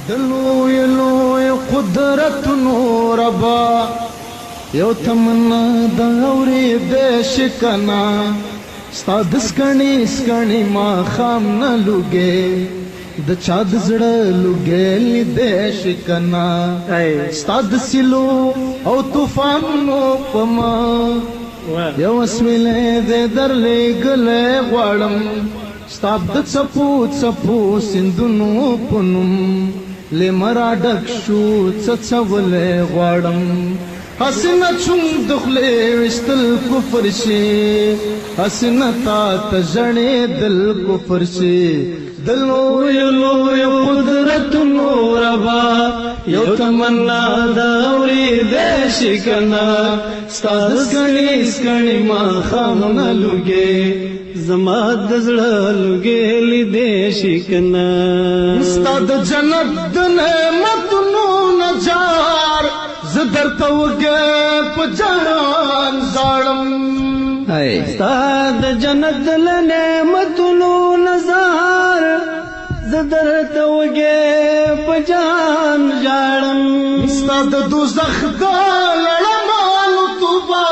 دلوی لوی قدرتونو ربا یو تمنا د اورېدې شي کنه ستا د سکڼې ما خام نه لوګې د چا د زړه لوګې لیدې شي کنه ستا د سیلو او طوفانونو په ما یو اسویلې دې درلېږلې غواړم ستا د څپو څپو سیندونو په نوم لمرا ډک شو څڅولې غواړم حسنه چون دخلې وشتل کفر شي حسنه تا ته ژړې دل کفر شي دلوی لوی قدرتونو ربا یو تمنا د اورېدې شي کنه ستا د سکڼې ما خام نه لوګې زما د زړه لوګې لیدې شي کنه ستا د جنت د نعمتونو نجار زه درته وږې په جهان ژاړم ستا د جنت د نعمتونو نظار زه درته وږې په جهان ژاړم ستا د دوزخ د لړمانو توبه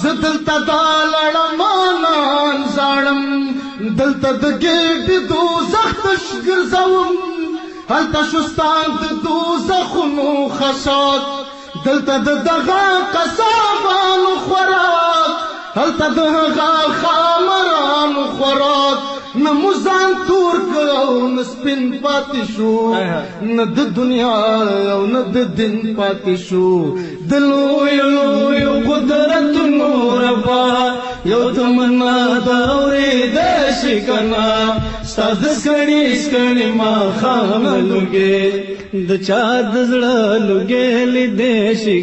زه دلته د لړمانان ژاړم دلته د ګېډې دوزخ تش ګرځوم هلته شو ستا د دوزخونو خشاک دلته د دغه قصابانو خوراک هلته د هغه خامرانو خوراک نه مو ځان تور کړ او نه سپین پاتې شو نه د دنیا او نه د دین پاتې شو د لویو لویو قدرتونو ربا یو تمنا د اورېدې شي کنه ستا د سکڼې ما خام لوګې د چا د زړه لوګې لیدې شي